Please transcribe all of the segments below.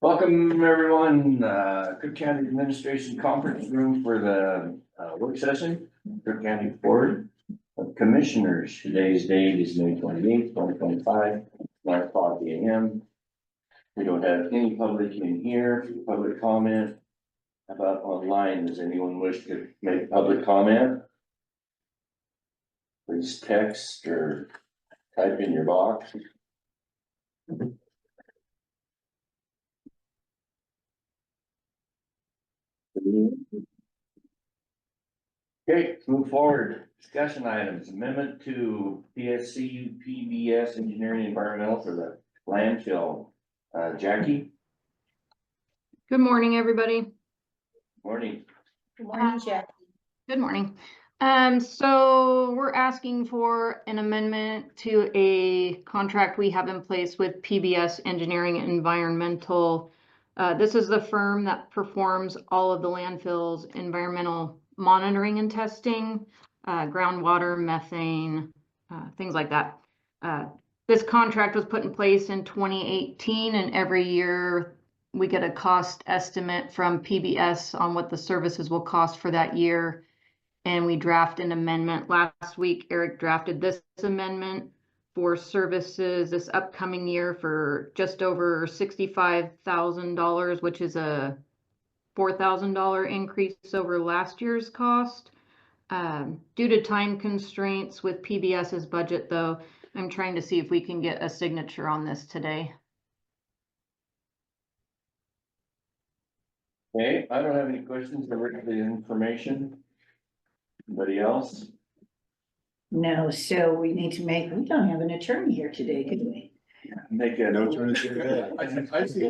Welcome, everyone, Crook County Administration Conference Room for the work session. Crook County Board of Commissioners. Today's date is May 28th, 2025, 9:00 a.m. We don't have any public in here for public comment. How about online? Does anyone wish to make public comment? Please text or type in your box. Okay, let's move forward. Discussion items, amendment to PSC PBS Engineering Environmental for the landfill. Jackie, Good morning, everybody. morning. Good morning, Jack. Good morning. So we're asking for an amendment to a contract we have in place with PBS Engineering Environmental. This is the firm that performs all of the landfill's environmental monitoring and testing, groundwater, methane, things like that. This contract was put in place in 2018, and every year we get a cost estimate from PBS on what the services will cost for that year. And we draft an amendment. Last week, Eric drafted this amendment for services this upcoming year for just over $65,000, which is a $4,000 increase over last year's cost. Due to time constraints with PBS's budget, though, I'm trying to see if we can get a signature on this today. Okay, I don't have any questions or the information. Anybody else? No, so we need to we don't have an attorney here today, do we? Make a No note. turn it to your head. I see. We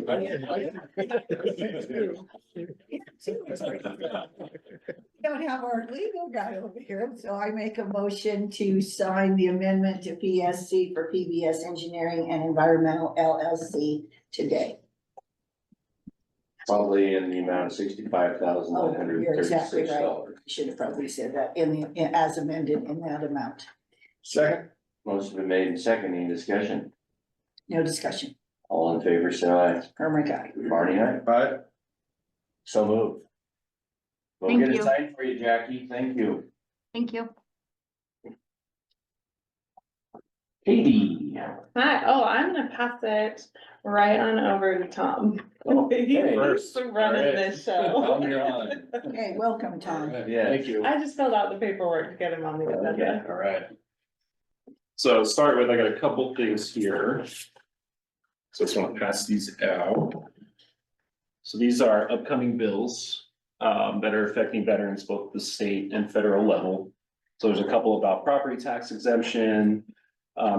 don't have our legal guy over here, so I make a motion to sign the amendment to PSC for PBS Engineering and Environmental LLC today. Probably in the amount of $65,936. You're exactly right. Should have probably said that as amended in that amount. Second. Motion been made and second. Any discussion? No discussion. All in favor, say aye. Herman guy. Barney, aye. Aye. So moved. We'll Thank get it you. signed for you, Jackie. Thank you. Thank you. Katie. Hi, I'm gonna pass it right on over to Tom. Okay. He's running this show. Tom, you're on. Okay, welcome, Tom. Yeah. Thank you. I just filled out the paperwork to get him on the Okay, agenda. all right. So to start with, I got a couple things here. So I just want to pass these out. So these are upcoming bills that are affecting veterans, both the state and federal level. So there's a couple about property tax exemption,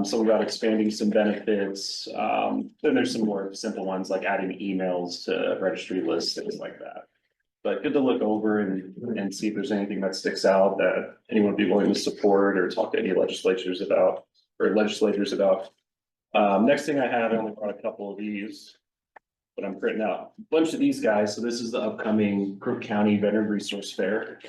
some about expanding some benefits. Then there's some more simple ones like adding emails to registry lists, things like that. But good to look over and see if there's anything that sticks out that anyone would be willing to support or talk to any legislators about. Next thing I have, I only brought a couple of these, but I'm printing out a bunch of these guys. So this is the upcoming Crook County Veteran Resource Fair.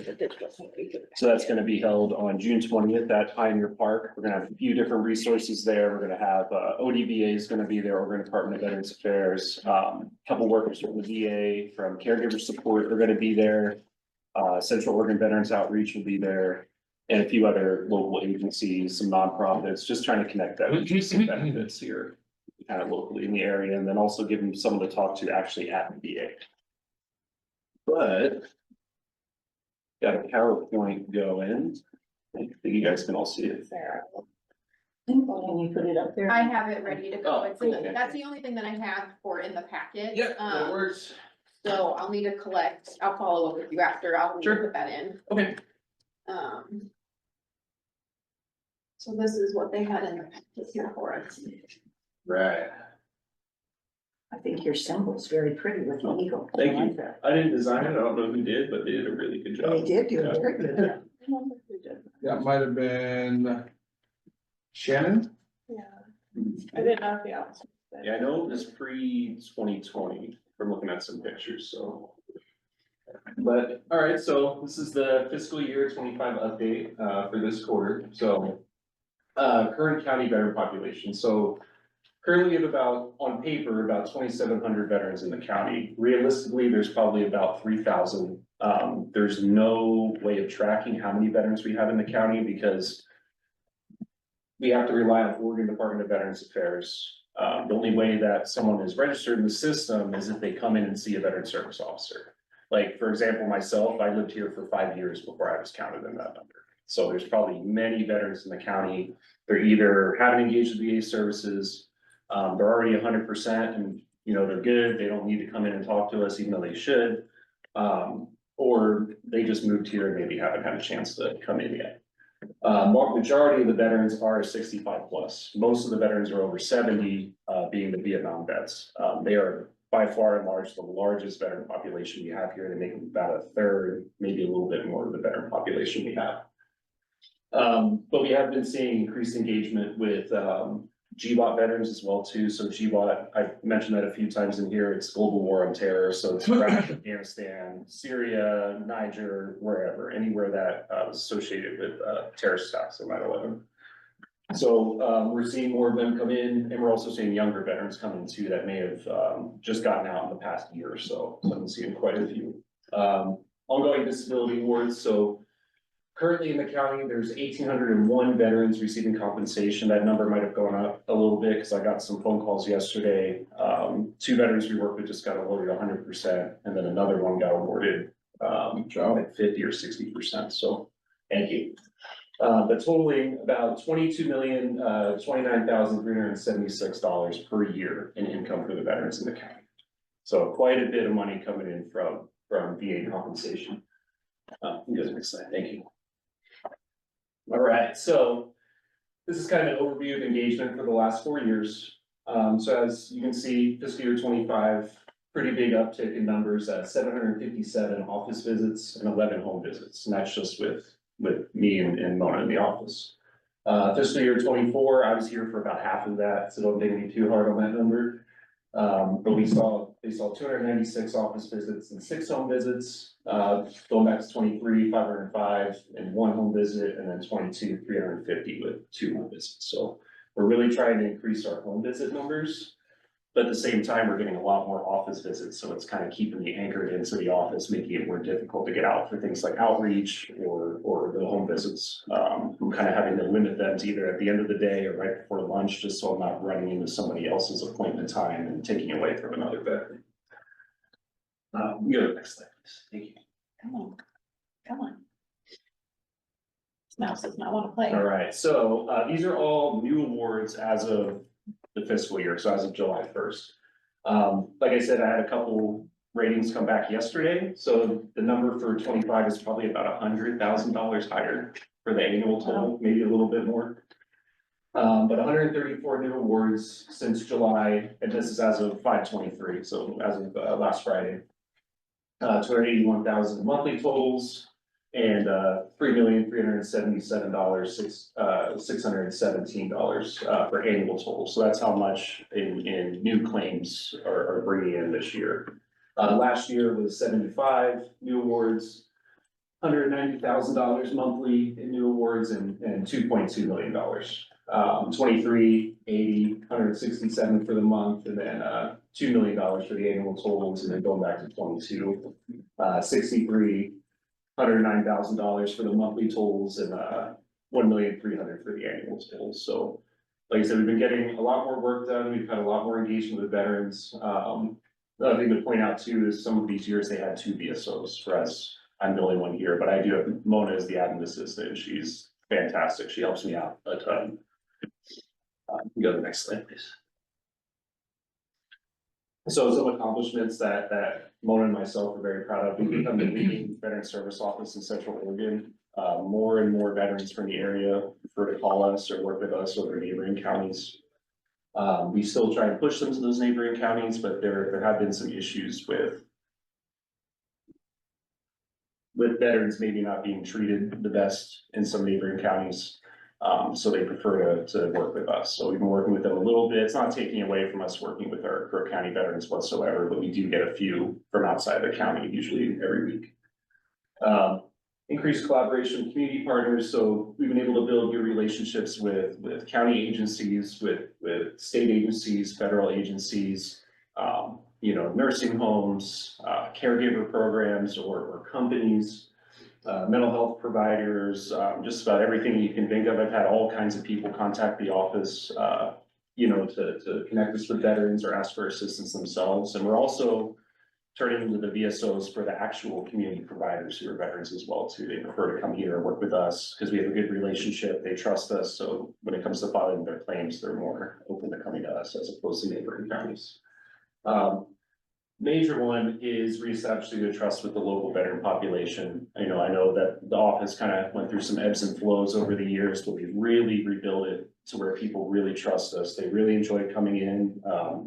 So that's going to be held on June 20th at Pioneer Park. We're going to have a few different resources there. We're going to have ODVA is going to be there, Oregon Department of Veterans Affairs. A couple workers from the VA, from caregiver support, are going to be there. Central Oregon Veterans Outreach will be there. And a few other local agencies, some nonprofits, just trying to connect that with some benefits here, kind of locally in the area, and then also give them someone to talk to actually at the VA. But got a PowerPoint going. I think you guys can all see it. Sarah. Can you put it up there? I have it ready to go. Oh, It's cool. that's the only thing that I have for in the packet. That works. So I'll need to collect, I'll follow up with you after, I'll need to Sure. put that in. Okay. So this is what they had in the packet here for us. Right. I think your symbol's very pretty with the eagle. Thank I like you. that. I didn't design it. I don't know who did, but they did a really good job. They did do a very good job. That might have been Shannon. Yeah, I didn't know if the else. Yeah, I know it was pre-2020 from looking at some pictures, so. But, all right, so this is the fiscal year 25 update for this quarter, so. Current county veteran population, so currently have about, on paper, about 2,700 veterans in the county. Realistically, there's probably about 3,000. There's no way of tracking how many veterans we have in the county because we have to rely on Oregon Department of Veterans Affairs. The only way that someone is registered in the system is if they come in and see a veteran service officer. Like, for example, myself, I lived here for 5 years before I was counted in that number. So there's probably many veterans in the county. They're either haven't engaged with VA services, they're already 100% and, you know, they're good. They don't need to come in and talk to us, even though they should. Or they just moved here and maybe haven't had a chance to come in yet. Majority of the veterans are 65 plus. Most of the veterans are over 70, being the Vietnam vets. They are by far and large the largest veteran population we have here. They make about a third, maybe a little bit more of the veteran population we have. But we have been seeing increased engagement with GWAT veterans as well too. So GWAT, I've mentioned that a few times in here, it's Global War on Terror. So it's Iraq, Afghanistan, Syria, Niger, wherever, anywhere that was associated with terrorist attacks on 9/11. So we're seeing more of them come in, and we're also seeing younger veterans come in too that may have just gotten out in the past year or so. So I'm seeing quite a few. Ongoing disability awards. So currently in the county, there's 1,801 veterans receiving compensation. That number might have gone up a little bit because I got some phone calls yesterday. 2 veterans we work with just got awarded 100%, and then another one got awarded like 50 or 60%. So thank you. But totaling about $22,029,376 per year in income for the veterans in the county. So quite a bit of money coming in from VA compensation. You guys next slide, thank you. All right, so this is kind of an overview of engagement for the last 4 years. So as you can see, fiscal year 25, pretty big uptick in numbers at 757 office visits and 11 home visits. And that's just with me and Mona in the office. Fiscal year 24, I was here for about half of that, so don't take me too hard on that number. But they saw 296 office visits and 6 home visits, going back to 23, 505 and 1 home visit, and then 22, 350 with 2 home visits. So we're really trying to increase our home visit numbers, but at the same time, we're getting a lot more office visits. So it's kind of keeping me anchored into the office, making it more difficult to get out for things like outreach or the home visits. I'm kind of having to limit them to either at the end of the day or right before lunch, just so I'm not running into somebody else's appointment time and taking away from another veteran. You go to the next slide, please. Thank you. Come on, come on. This mouse does not want to play. All right, so these are all new awards as of the fiscal year, so as of July 1st. Like I said, I had a couple ratings come back yesterday, so the number for 25 is probably about $100,000 higher for the annual total, maybe a little bit more. But 134 new awards since July, and this is as of 5/23, so as of last Friday. 281,000 monthly totals and $3,377,617 for annual total. So that's how much in new claims are bringing in this year. Last year was 75 new awards, $190,000 monthly in new awards and $2.2 million. 23, 80, 167 for the month, and then $2 million for the annual totals, and then going back to 22, 63, $109,000 for the monthly totals, and $1,300,000 for the annual totals. So, like I said, we've been getting a lot more work done. We've had a lot more engagement with veterans. Another thing to point out too is some of these years they had 2 VSOs for us. I'm the only one here, but I do have Mona as the admin assistant. She's fantastic. She helps me out a ton. You go to the next slide, please. So some accomplishments that Mona and myself are very proud of. We've become the leading veteran service office in Central Oregon. More and more veterans from the area prefer to call us or work with us over neighboring counties. We still try and push them to those neighboring counties, but there have been some issues with veterans maybe not being treated the best in some neighboring counties. So they prefer to work with us. So we've been working with them a little bit. It's not taking away from us working with our Crook County veterans whatsoever, but we do get a few from outside the county, usually every week. increased collaboration with community partners, so we've been able to build good relationships with county agencies, with state agencies, federal agencies. You know, nursing homes, caregiver programs or companies, mental health providers, just about everything you can think of. I've had all kinds of people contact the office, you know, to connect us with veterans or ask for assistance themselves. And we're also turning into the VSOs for the actual community providers who are veterans as well too. They prefer to come here and work with us because we have a good relationship. They trust us. So when it comes to filing their claims, they're more open to coming to us as opposed to neighboring counties. Major one is reestablishing the trust with the local veteran population. I know that the office kind of went through some ebbs and flows over the years, but we really rebuilt it to where people really trust us. They really enjoy coming in.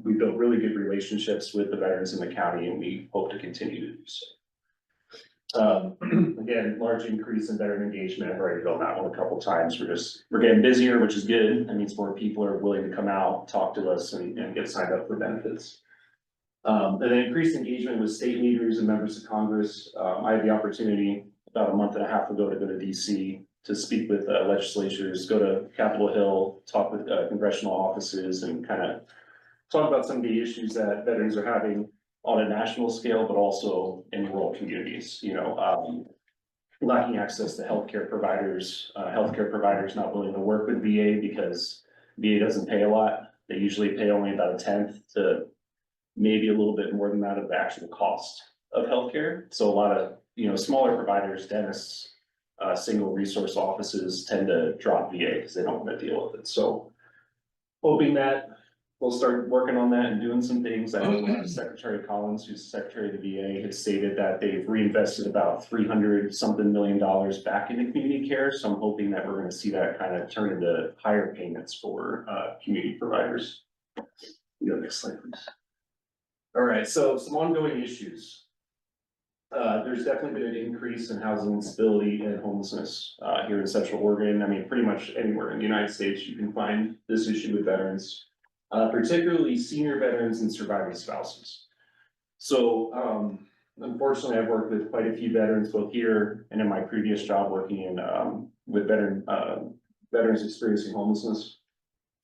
We built really good relationships with the veterans in the county, and we hope to continue to do so. Again, large increase in veteran engagement. I've already built that one a couple times. We're getting busier, which is good. That means more people are willing to come out, talk to us, and get signed up for benefits. And then increased engagement with state leaders and members of Congress. I had the opportunity about a month and a half ago to go to DC to speak with legislatures, go to Capitol Hill, talk with congressional offices, and kind of talk about some of the issues that veterans are having on a national scale, but also in rural communities. You know, lacking access to healthcare providers not willing to work with VA because VA doesn't pay a lot. They usually pay only about a tenth to maybe a little bit more than that of the actual cost of healthcare. So a lot of, you know, smaller providers, dentists, single resource offices tend to drop VA because they don't want to deal with it. So hoping that we'll start working on that and doing some things. I know Secretary Collins, who's Secretary of the VA, has stated that they've reinvested about $300-something million back into community care. So I'm hoping that we're going to see that kind of turn into higher payments for community providers. You know, next slide, please. All right, so some ongoing issues. There's definitely been an increase in housing instability and homelessness here in Central Oregon. I mean, pretty much anywhere in the United States, you can find this issue with veterans, particularly senior veterans and surviving spouses. So unfortunately, I've worked with quite a few veterans, both here and in my previous job working in with veterans experiencing homelessness.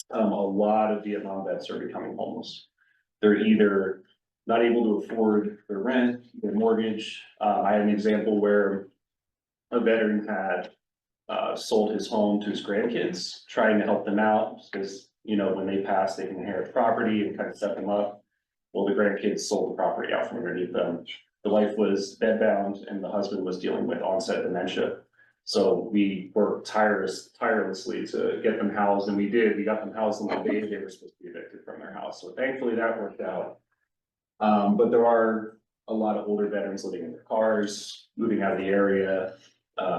A lot of Vietnam vets are becoming homeless. They're either not able to afford their rent, their mortgage. I had an example where a veteran had sold his home to his grandkids, trying to help them out because, you know, when they pass, they can inherit property and kind of set them up. Well, the grandkids sold the property out from underneath them. The wife was bedbound and the husband was dealing with onset dementia. So we worked tirelessly to get them housed, and we did. We got them housed on the day they were supposed to be evicted from their house. So thankfully that worked out. But there are a lot of older veterans living in their cars, moving out of the area,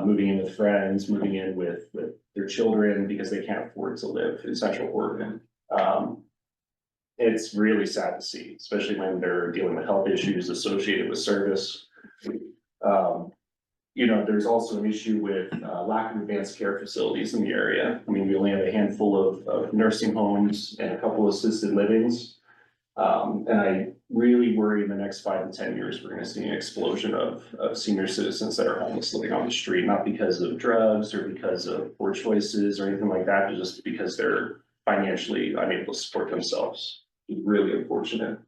moving in with friends, moving in with their children because they can't afford to live in Central Oregon. It's really sad to see, especially when they're dealing with health issues associated with service. You know, there's also an issue with lack of advanced care facilities in the area. I mean, we only have a handful of nursing homes and a couple of assisted livings. And I really worry in the next 5 to 10 years, we're gonna see an explosion of senior citizens that are homeless living on the street, not because of drugs or because of poor choices or anything like that, but just because they're financially unable to support themselves. It's really unfortunate.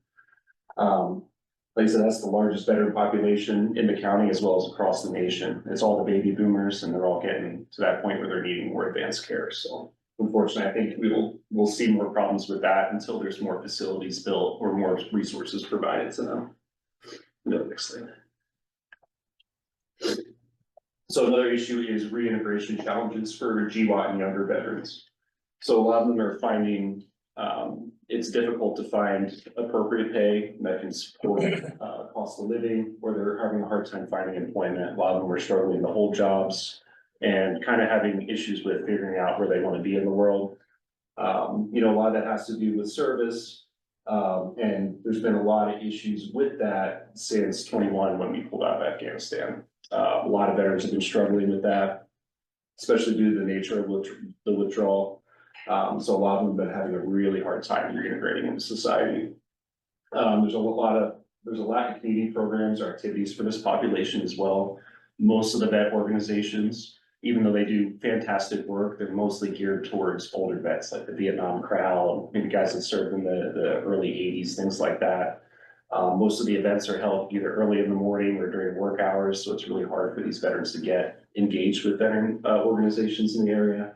Like I said, that's the largest veteran population in the county as well as across the nation. It's all the baby boomers and they're all getting to that point where they're needing more advanced care. So unfortunately, I think we'll see more problems with that until there's more facilities built or more resources provided to them. No, next slide. So another issue is reintegration challenges for GWAT and younger veterans. So a lot of them are finding it's difficult to find appropriate pay that can support cost of living, or they're having a hard time finding employment. A lot of them are struggling to hold jobs and kind of having issues with figuring out where they want to be in the world. You know, a lot of that has to do with service. And there's been a lot of issues with that since 21 when we pulled out of Afghanistan. A lot of veterans have been struggling with that, especially due to the nature of the withdrawal. So a lot of them have been having a really hard time reintegrating into society. There's a lack of community programs or activities for this population as well. Most of the vet organizations, even though they do fantastic work, they're mostly geared towards older vets, like the Vietnam crowd, maybe guys that served in the early eighties, things like that. Most of the events are held either early in the morning or during work hours, so it's really hard for these veterans to get engaged with veteran organizations in the area.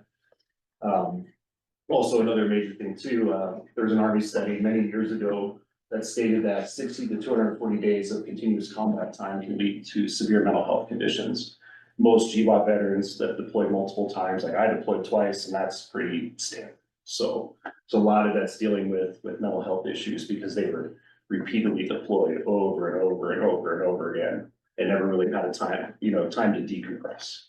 Also, another major thing too, there was an Army study many years ago that stated that 60 to 240 days of continuous combat time can lead to severe mental health conditions. Most GWAT veterans that deployed multiple times, like I deployed twice, and that's pretty standard. So a lot of that's dealing with mental health issues because they were repeatedly deployed over and over and over and over again, and never really had a time to decompress.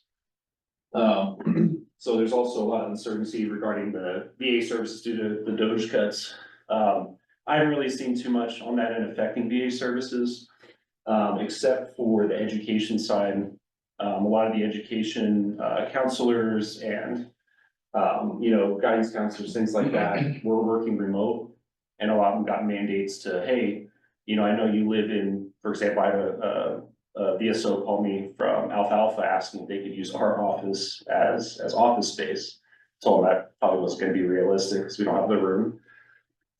So there's also a lot of uncertainty regarding the VA services due to the DOGE cuts. I haven't really seen too much on that end affecting VA services, except for the education side. A lot of the education counselors and guidance counselors, things like that, were working remote, and a lot of them got mandates to, hey, I know you live in, for example, I had a VSO called me from Alfalfa asking if they could use our office as office space. Told them that probably wasn't going to be realistic because we don't have the room.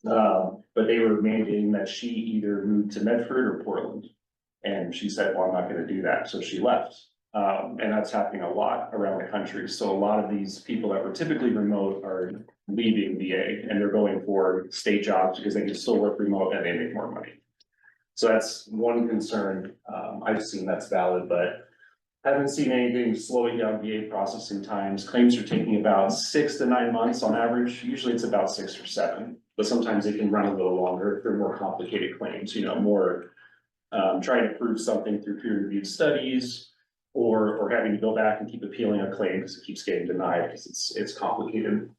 But they were mandating that she either move to Medford or Portland. And she said, well, I'm not going to do that. So she left. And that's happening a lot around the country. So a lot of these people that were typically remote are leaving VA and they're going for state jobs because they can still work remote and they make more money. So that's one concern I've seen that's valid, but haven't seen anything slowing down VA processing times. Claims are taking about 6 to 9 months on average. Usually it's about 6 or 7, but sometimes they can run a little longer if they're more complicated claims, more trying to prove something through peer-reviewed studies or having to go back and keep appealing a claim because it keeps getting denied because it's complicated.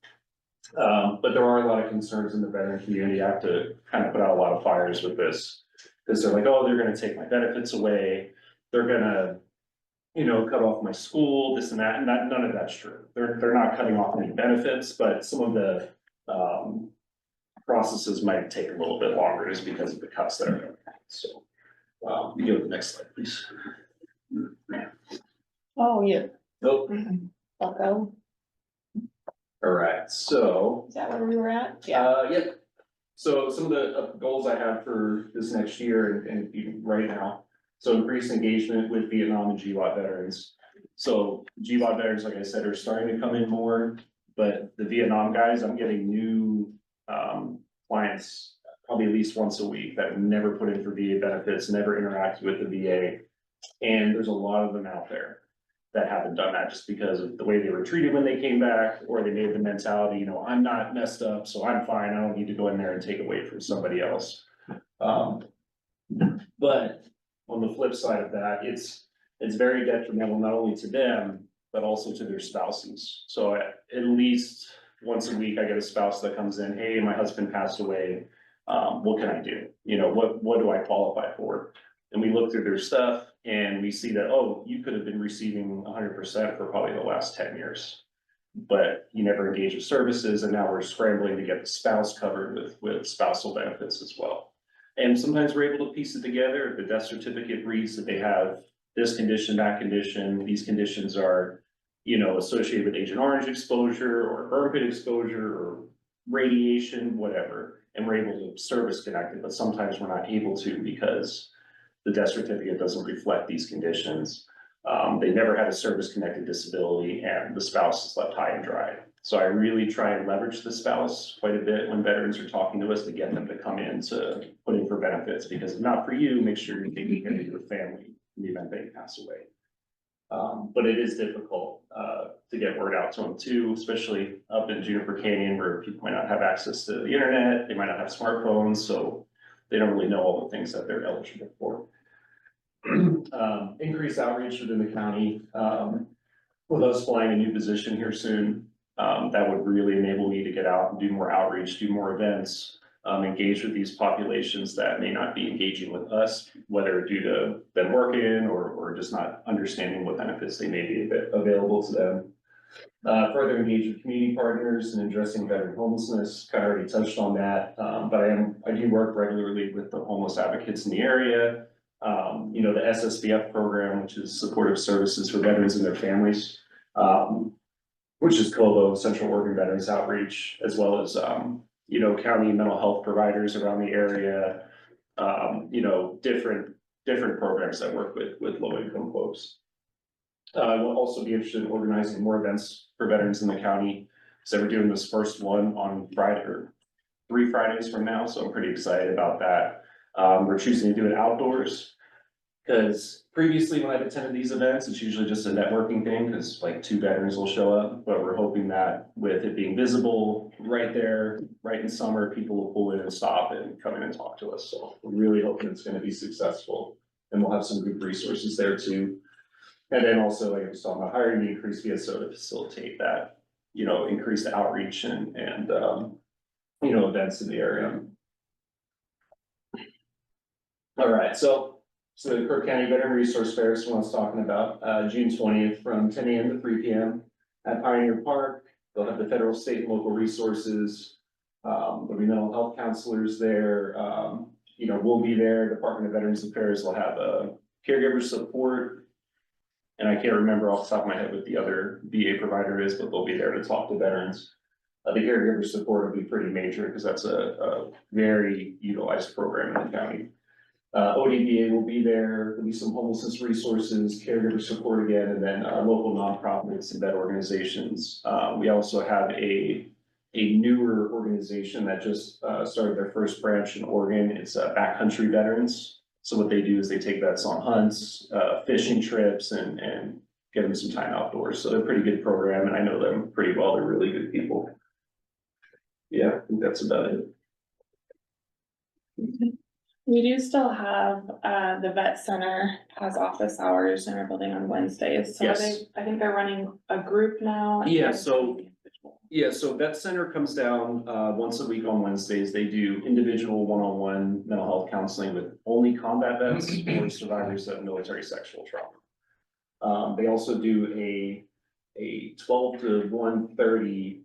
But there are a lot of concerns in the veteran community. I have to kind of put out a lot of fires with this because they're like, oh, they're going to take my benefits away. They're going to cut off my school, this and that, and none of that's true. They're not cutting off any benefits, but some of the processes might take a little bit longer just because of the cuts that are going on. So, you go to the next slide, please. Oh, yeah. Nope. Bucko, All right, so. is that where we were at? Yep. So some of the goals I have for this next year and even right now. So increase engagement with Vietnam and GWAT veterans. So GWAT veterans, like I said, are starting to come in more, but the Vietnam guys, I'm getting new clients probably at least once a week that never put in for VA benefits, never interacted with the VA. And there's a lot of them out there that haven't done that just because of the way they were treated when they came back, or they made the mentality, I'm not messed up, so I'm fine. I don't need to go in there and take away from somebody else. But on the flip side of that, it's very detrimental not only to them, but also to their spouses. So at least once a week, I get a spouse that comes in, hey, my husband passed away. What can I do? What do I qualify for? And we look through their stuff and we see that, oh, you could have been receiving 100% for probably the last 10 years, but you never engaged with services. And now we're scrambling to get the spouse covered with spousal benefits as well. And sometimes we're able to piece it together. The death certificate reads that they have this condition, that condition. These conditions are, associated with Agent Orange exposure or burn pit exposure or radiation, whatever. And we're able to service connect it, but sometimes we're not able to because the death certificate doesn't reflect these conditions. They never had a service-connected disability and the spouse is left high and dry. So I really try and leverage the spouse quite a bit when veterans are talking to us to get them to come in to put in for benefits, because if not for you, make sure you're taking care of your family in the event they pass away. But it is difficult to get word out to them too, especially up in Juniper Canyon where people might not have access to the internet, they might not have smartphones, so they don't really know all the things that they're eligible for. Increased outreach within the county. With us flying a new position here soon, that would really enable me to get out and do more outreach, do more events, engage with these populations that may not be engaging with us, whether due to them working or just not understanding what benefits they may be available to them. Further engage with community partners and addressing veteran homelessness. Kind of already touched on that, but I do work regularly with the homeless advocates in the area. you know, the SSVF program, which is supportive services for veterans and their families. Which is COVO, Central Oregon Veterans Outreach, as well as, you know, county mental health providers around the area. You know, different programs that work with low income folks. We'll also be interested in organizing more events for veterans in the county. So we're doing this first one on Friday, or 3 Fridays from now, so I'm pretty excited about that. We're choosing to do it outdoors. Cause previously when I've attended these events, it's usually just a networking thing, cause like 2 veterans will show up, but we're hoping that with it being visible right there, right in summer, people will pull in and stop and come in and talk to us. So we're really hoping it's gonna be successful, and we'll have some good resources there too. And then also, like I was talking about, hiring the increased VSO to facilitate that, you know, increased outreach and you know, events in the area. All right, so the Crook County Veteran Resource Fair is what I was talking about, June 20th from 10 a.m. to 3 p.m. at Pioneer Park. They'll have the federal, state, and local resources. There'll be mental health counselors there. You know, we'll be there. Department of Veterans Affairs will have a caregiver support. And I can't remember off the top of my head what the other VA provider is, but they'll be there to talk to veterans. The caregiver support will be pretty major because that's a very utilized program in the county. ODVA will be there, there'll be some homelessness resources, caregiver support again, and then local nonprofits and vet organizations. We also have a newer organization that just started their first branch in Oregon. It's Backcountry Veterans. So what they do is they take vets on hunts, fishing trips, and give them some time outdoors. So they're a pretty good program, and I know them pretty well. They're really good people. Yeah, I think that's about it. We do still have, the vet center has office hours in our building on Wednesdays, so are Yes. I think they're running a group now. Yeah, so Vet Center comes down once a week on Wednesdays. They do individual one-on-one mental health counseling with only combat vets or survivors of military sexual trauma. They also do a 12 to 1:30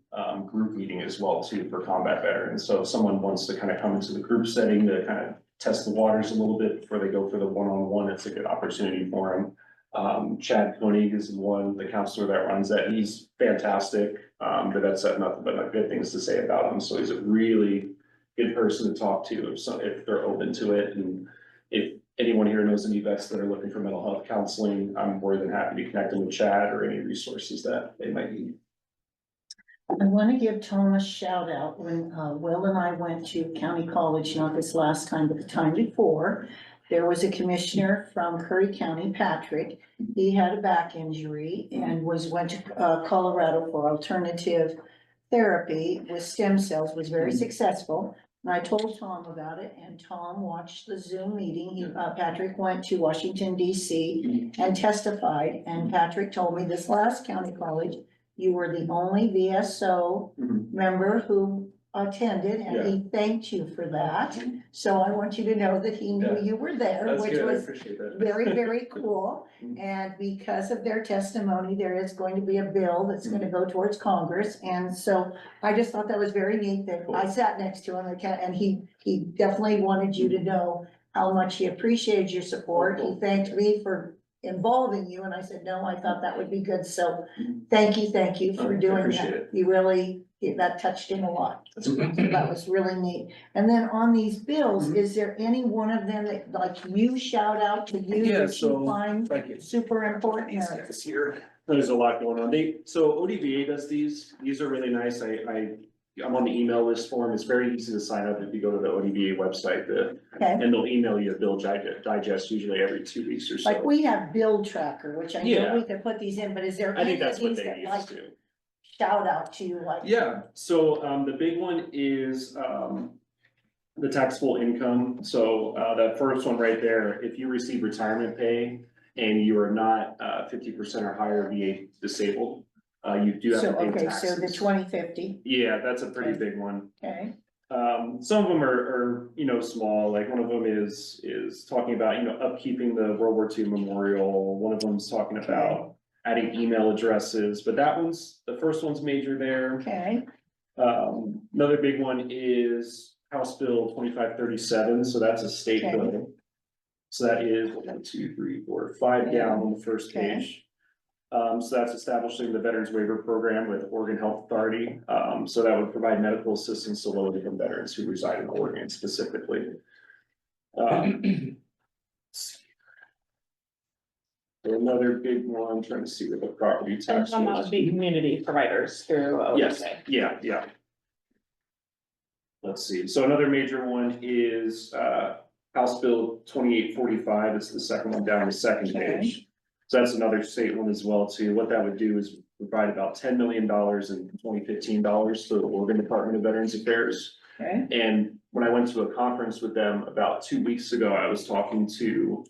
group meeting as well too for combat veterans. So if someone wants to kind of come into the group setting to kind of test the waters a little bit before they go for the one-on-one, it's a good opportunity for them. Chad Koenig is the counselor that runs that. He's fantastic. The vets have nothing but good things to say about him. So he's a really good person to talk to if they're open to it. And if anyone here knows any vets that are looking for mental health counseling, I'm more than happy to connect them with Chad or any resources that they might need. I want to give Tom a shout out. When Will and I went to county college, not this last time, but the time before, there was a commissioner from Curry County, Patrick. He had a back injury and went to Colorado for alternative therapy with stem cells, was very successful. And I told Tom about it, and Tom watched the Zoom meeting. Patrick went to Washington DC and testified, and Patrick told me this last county college, you were the only VSO member who attended, and he thanked you for that. So I want you to know that he knew you were there, That's which good. I was appreciate that. very, very cool. And because of their testimony, there is going to be a bill that's gonna go towards Congress. And so I just thought that was very neat that I sat next to him and he definitely wanted you to know how much he appreciated your support. He thanked me for involving you, and I said, no, I thought that would be good. So thank you for doing appreciate that. it. You really, that touched him a lot. So that was really neat. And then on these bills, is there any one of them that like you shout out to you Yeah, that so, you find thank you. super important? These guys here. There's a lot going on. So ODVA does these. These are really nice. I'm on the email list for them. It's very easy to sign up if you go to the ODVA website. Okay, And they'll email you a bill digest usually every 2 weeks or so. like we have bill tracker, which I know Yeah. we can put these in, but is there I think any of that's what these they that use like too. shout out to you, like? Yeah, so the big one is the taxable income. So that first one right there, if you receive retirement pay and you are not 50% or higher VA disabled, you do have So, to pay okay, taxes. so the 2050, Yeah, that's a pretty big one. okay, Some of them are, you know, small, like one of them is talking about, you know, upkeeping the World War II memorial. One of them's talking about adding email addresses, but the first one's major there. okay, Another big one is House Bill 2537, so that's a state Okay. bill. So that is 1, 2, 3, 4, 5 down on the first Okay. page. So that's establishing the Veterans Waiver Program with Oregon Health Authority. So that would provide medical assistance to low-income veterans who reside in Oregon specifically. Another big one, trying to see what the property And tax some that was. would be community providers through Yes, OSA. yeah. Let's see, so another major one is, House Bill 2845, it's the second one down the second Okay. page. So that's another state one as well too, what that would do is provide about $10 million in 2015 dollars to the Oregon Department of Veterans Affairs. Okay, And when I went to a conference with them about 2 weeks ago, I was talking to,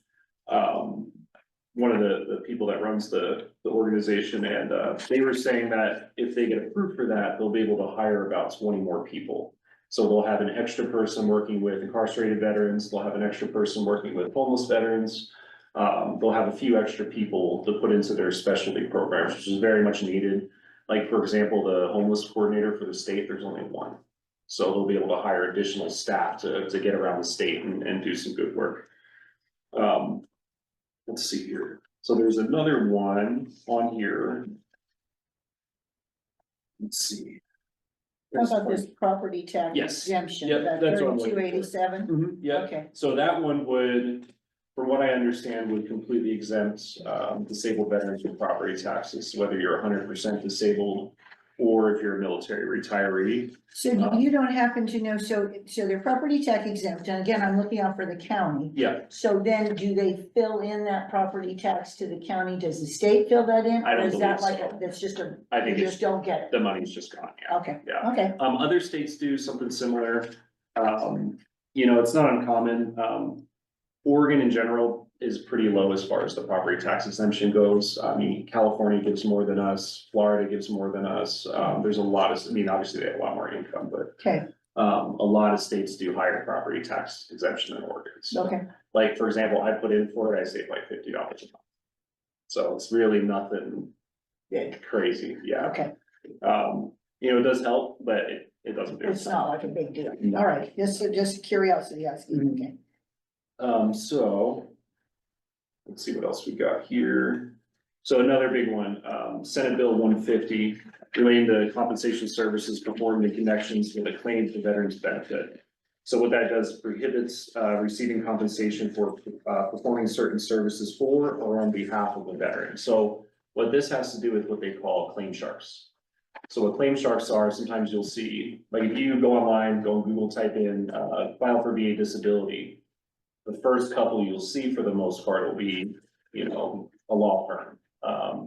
one of the people that runs the organization, and, they were saying that if they get approved for that, they'll be able to hire about 20 more people. So they'll have an extra person working with incarcerated veterans, they'll have an extra person working with homeless veterans. They'll have a few extra people to put into their specialty programs, which is very much needed. Like, for example, the homeless coordinator for the state, there's only one. So they'll be able to hire additional staff to get around the state and do some good work. Let's see here. So there's another one on here. Let's see. how about this property tax Yes. exemption, Yep, that that's what I'm looking for. 3287? Yeah, Okay, so that one would, from what I understand, would completely exempt disabled veterans from property taxes, whether you're 100% disabled or if you're a military retiree. so you don't happen to know, so they're property tax exempt, and again, I'm looking out for the county. Yeah, So then do they fill in that property tax to the county? Does the state fill that in? I don't Or is that believe like, so. that's just a, I you think just it's, don't get it? the money's just gone, yeah. Okay, Yeah. okay, Other states do something similar. It's not uncommon. Oregon in general is pretty low as far as the property tax exemption goes. I mean, California gives more than us, Florida gives more than us. There's a lot of, obviously they have a lot more income, but okay, a lot of states do higher property tax exemption than Oregon. So, okay. like, for example, I put in for it, I save like $50 a month. So it's really nothing Big. crazy, yeah. Okay, It does help, but it doesn't do. it's not like a big deal. All right, just curiosity asking, okay. So, let's see what else we got here. So another big one, Senate Bill 150, relating to compensation services performed in connections with a claim for veterans benefit. So what that does prohibits receiving compensation for performing certain services for or on behalf of a veteran. So what this has to do with what they call claim sharks. So what claim sharks are, sometimes you'll see, like if you go online, go on Google, type in file for VA disability. The first couple you'll see for the most part will be, a law firm,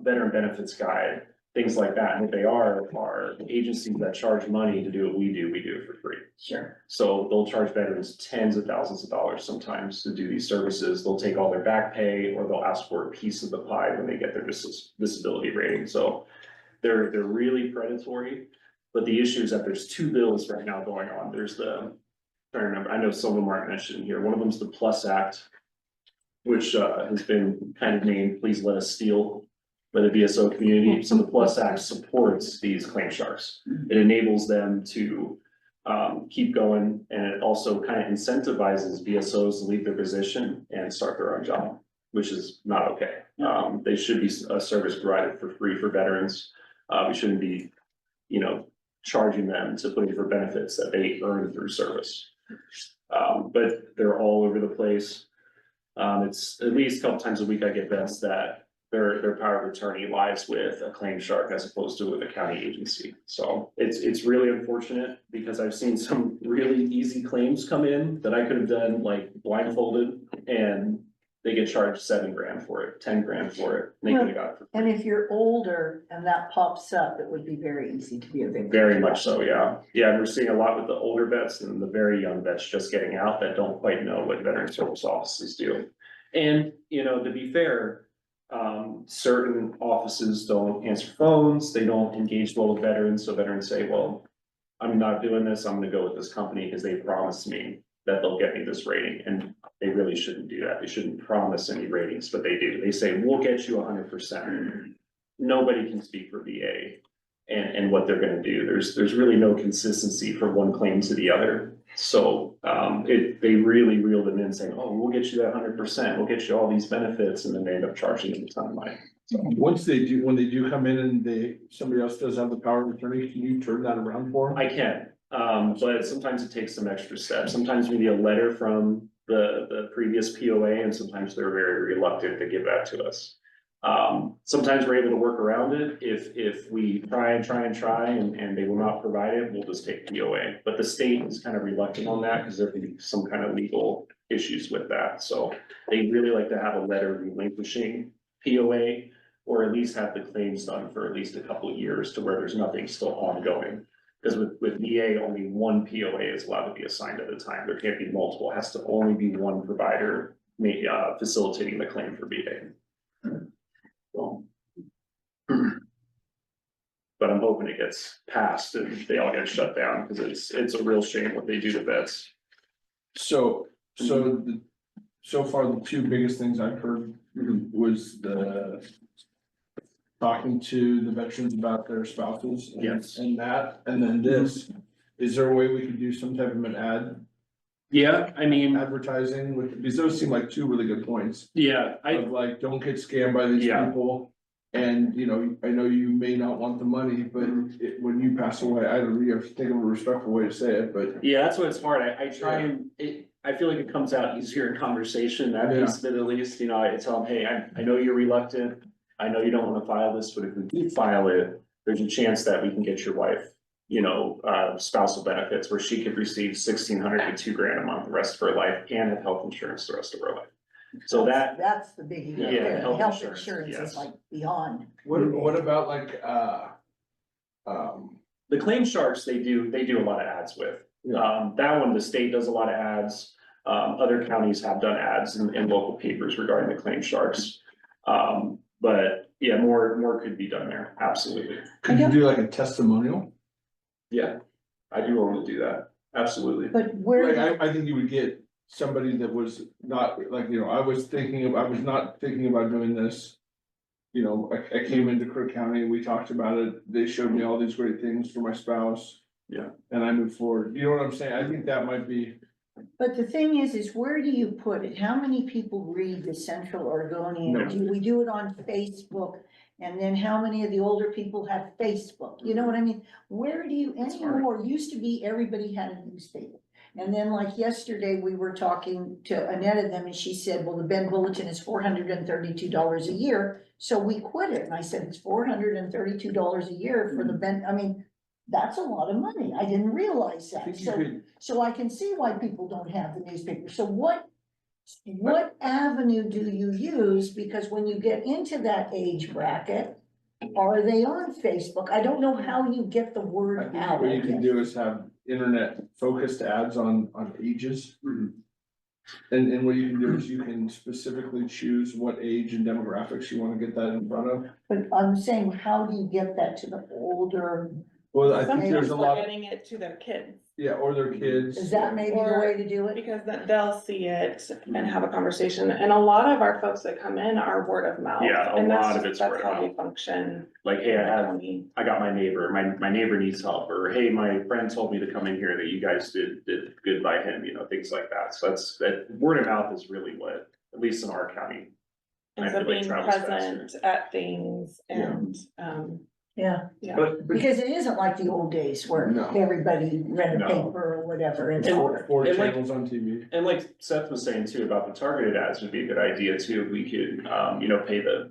veteran benefits guide, things like that. And what they are agencies that charge money to do what we do it for free. Sure. So they'll charge veterans tens of thousands of dollars sometimes to do these services. They'll take all their back pay or they'll ask for a piece of the pie when they get their disability rating. So they're really predatory. But the issue is that there's two bills right now going on. There's I remember, I know some of them aren't mentioned here. One of them is the Plus Act, which has been kind of named, please let us steal by the VSO community. So the Plus Act supports these claim sharks. It enables them to keep going, and it also kind of incentivizes VSOs to leave their position and start their own job, which is not okay. They should be a service provided for free for veterans. We shouldn't be, charging them to put in for benefits that they earn through service. But they're all over the place. It's at least a couple times a week I get vets that their power of attorney lies with a claim shark as opposed to with a county agency. So it's really unfortunate because I've seen some really easy claims come in that I could have done like blindfolded, and they get charged $7,000 for it, $10,000 for it. And they could have got it for And if you're older and that pops up, it would be very easy to be a victim. very much so, yeah. Yeah, we're seeing a lot with the older vets and the very young vets just getting out that don't quite know what veteran service offices do. And, to be fair, certain offices don't answer phones, they don't engage well with veterans, so veterans say, well, I'm not doing this, I'm gonna go with this company because they promised me that they'll get me this rating, and they really shouldn't do that. They shouldn't promise any ratings, but they do. They say, we'll get you 100%. Nobody can speak for VA. and what they're gonna do. There's really no consistency from one claim to the other. So, they really reel them in saying, oh, we'll get you that 100%, we'll get you all these benefits, and then they end up charging them a ton of money. Once when they do come in and somebody else does have the power of attorney, can you turn that around for them? I can, but sometimes it takes some extra steps. Sometimes we need a letter from the previous POA, and sometimes they're very reluctant to give that to us. Sometimes we're able to work around it. If we try and they will not provide it, we'll just take POA. But the state is kind of reluctant on that because there can be some kind of legal issues with that. So they really like to have a letter relinquishing POA, or at least have the claims done for at least a couple of years to where there's nothing still ongoing. Because with VA, only one POA is allowed to be assigned at a time. There can't be multiple. It has to only be one provider facilitating the claim for VA. So. But I'm hoping it gets passed and they all get shut down, because it's a real shame what they do to vets. So far, the two biggest things I've heard was talking to the veterans about their spouses. Yes. And then this, is there a way we could do some type of an Yeah, I mean, advertising because those seem like two really good points. yeah, Of like, don't get scammed by these Yeah. people. And, I know you may not want the money, but when you pass away, I don't really have to think of a respectful way to say it, but. yeah, that's what it's hard. I try and I feel like it comes out easier in conversation, that piece of it at least, I tell them, hey, I know you're reluctant. I know you don't want to file this, but if we do file it, there's a chance that we can get your wife, spousal benefits where she could receive $1,600 to $2,000 a month the rest of her life and have health insurance the rest of her life. So That's the biggie. Yeah, right there. health Health insurance, insurance yes. is like beyond. What about like, the claim sharks, they do a lot of ads with. That one, the state does a lot of ads. Other counties have done ads in local papers regarding the claim sharks. But yeah, more could be done there, absolutely. could you do like a testimonial? Yeah, I'd be willing to do that, absolutely. But where, Like, I think you would get somebody that was not, like, I was not thinking about doing this. I came into Crook County, we talked about it, they showed me all these great things for my spouse. Yeah. And I moved forward, you know what I'm saying? I think that might be, but the thing is where do you put it? How many people read the Central Oregonian? No. Do we do it on Facebook? And then how many of the older people have Facebook? You know what I mean? Where do you, anymore, used to be everybody had a newspaper. And then like yesterday, we were talking to Annette of them and she said, well, the Bend Bulletin is $432 a year. So we quit it. And I said, it's $432 a year for the Bend. I mean, that's a lot of money. I didn't realize I that. think you could, So I can see why people don't have the newspaper. So what avenue do you use? Because when you get into that age bracket, are they on Facebook? I don't know how you get the I word think out. what I you can guess. do is have internet focused ads on ages. And what you can do is you can specifically choose what age and demographics you wanna get that in front of. But I'm saying, how do you get that to the older? Well, I Some think there's a people are lot, getting it to their kids, or their kids. Is that maybe the Or- way to do it? because then they'll see it and have a conversation, and a lot of our folks that come in are word of mouth. Yeah, a and that's lot of just- it's word That's of how we mouth. function. Like, hey, County. I got my neighbor, my neighbor needs help, or hey, my friend told me to come in here that you guys did good by him, things like that. So that word of mouth is really what, at least in our county. I And so feel like being travels present at things and, Yeah, yeah. But because it isn't like the old days where No. everybody read a No. paper or whatever. It's four And like- channels on TV. And like Seth was saying too, about the targeted ads would be a good idea too. If we could, pay the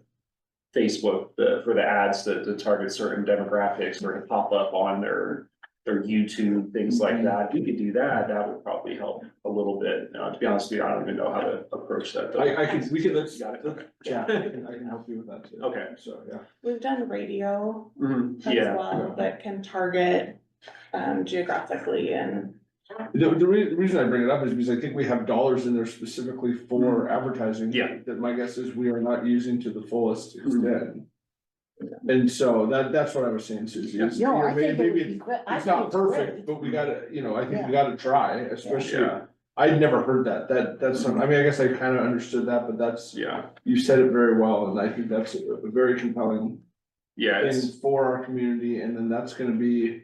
Facebook, for the ads to target certain demographics or to pop up on their YouTube, things like that. If we could do that, that would probably help a little bit. To be honest with you, I don't even know how to approach that. though. Let's, Got it. let's chat, I can help you with that too. Okay. So, yeah. We've done radio as Yeah, well that can target geographically and. The reason I bring it up is because I think we have dollars in there specifically for advertising. Yeah. That my guess is we are not using to the fullest extent. And so that's what I was saying, Suzie. is, No, I think it would maybe be great. I it's think not it's perfect, great. but we gotta, I think Yeah. we gotta try, especially, yeah, I'd never heard that's some, I mean, I guess I kind of understood that, but that's, yeah. you said it very well, and I think that's a very compelling Yeah, and it's, for our community, and then that's gonna be,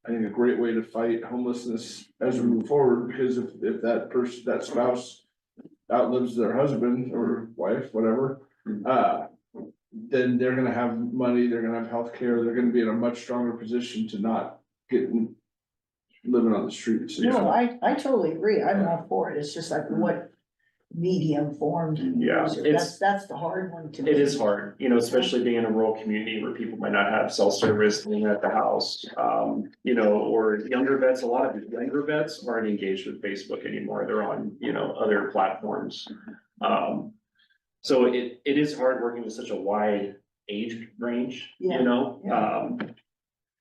I think, a great way to fight homelessness as we move forward, because if that person, that spouse outlives their husband or wife, whatever, then they're gonna have money, they're gonna have healthcare, they're gonna be in a much stronger position to not get living on the streets. No, I totally agree. I'm all for it. It's just like what medium form do you Yeah, use? That's the hard one to me. it is hard, you know, especially being in a rural community where people might not have cell service, living at the house. You know, or younger vets, a lot of the younger vets aren't engaged with Facebook anymore. They're on, you know, other platforms. So it is hard working with such a wide age range, Yeah, you know? yeah.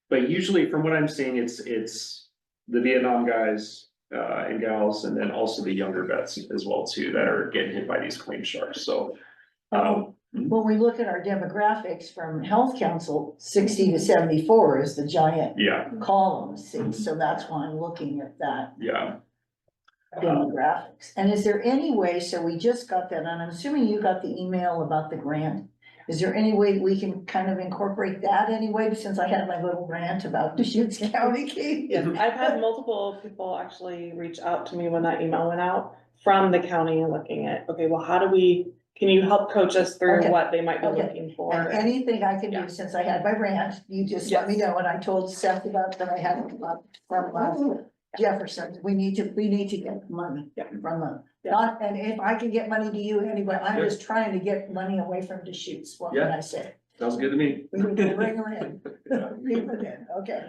But usually from what I'm seeing, it's the Vietnam guys, and gals, and then also the younger vets as well too, that are getting hit by these claim sharks, so. When we look at our demographics from Health Council, 60 to 74 is the giant Yeah, column, see, so that's why I'm looking at that yeah, demographics. And is there any way, so we just got that, and I'm assuming you got the email about the grant. Is there any way we can kind of incorporate that anyway, since I had my little rant about Deschutes County, Katie? Yeah, I've had multiple people actually reach out to me when that email went out from the county and looking at, okay, well, can you help coach us through Okay, what they might be okay. looking for? And anything I can Yeah. do, since I had my rant, you just let me Yes. know, and I told Seth about that I had from Jefferson, we need to get money Yeah. from them. Yeah. Not, and if I can get money to you anyway, I'm Yeah. just trying to get money away from Deschutes, what can Yeah. I say? sounds good to me. We need to bring her in, bring her in, okay.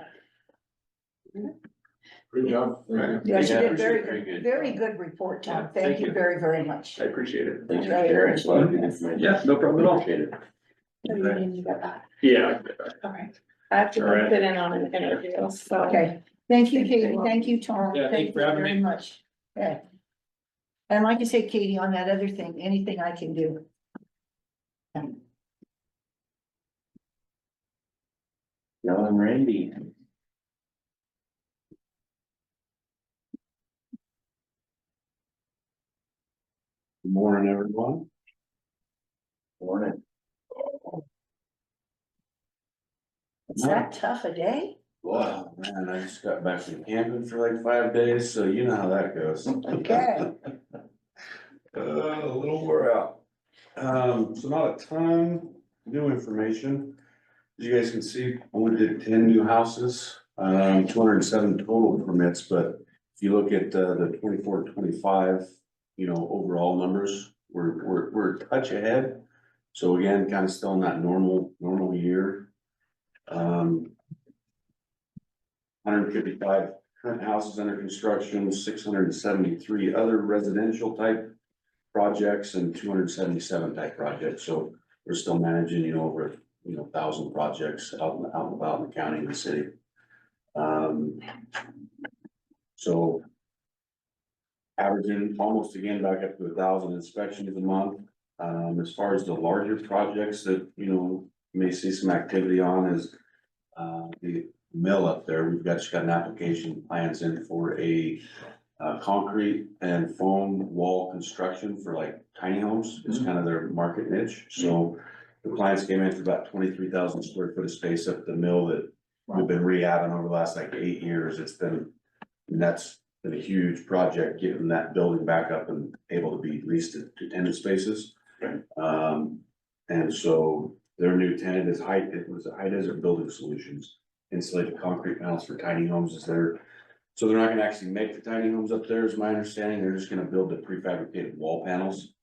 Great job. Thank you. Yes, you Yeah, did very very good report, Tom, Yeah, thank you very, very much. I appreciate it. Thanks for sharing, it's a lot of good information. Yeah, no problem at all. Appreciate it. So you need to get that. Yeah, Okay. I have to All right. sit in on an interview, so. Okay, thank you, Katie, thank you, Tom. Yeah, thank you for having very me. much. Okay. And like I say, Katie, on that other thing, anything I can do. John and Randy. Good morning, everyone. Morning. Is that tough a day? Wow, man, I just got back from camping for like 5 days, so you know how that goes. Okay. A little wore out. So not a ton new information. As you guys can see, only did 10 new houses, 207 total permits, but if you look at the 24-25, you know, overall numbers, we're a touch ahead. So again, kind of still in that normal year. 155 current houses under construction, 673 other residential type projects, and 277 type projects. So we're still managing, you know, over 1,000 projects out and about in the county and the city. So averaging almost again back up to 1,000 inspections a month. As far as the larger projects that, you know, you may see some activity on is the mill up there. We've just got an application plans in for a concrete and foam wall construction for like tiny homes. It's kind of their market niche. So the clients came in for about 23,000 square foot of space up at the mill that we've been rehabbing over the last like 8 years. That's been a huge project, getting that building back up and able to be leased to tenant spaces. And so their new tenant is High Desert Building Solutions, insulated concrete panels for tiny homes is their. So they're not gonna actually make the tiny homes up there, is my understanding. They're just gonna build the prefabricated wall panels.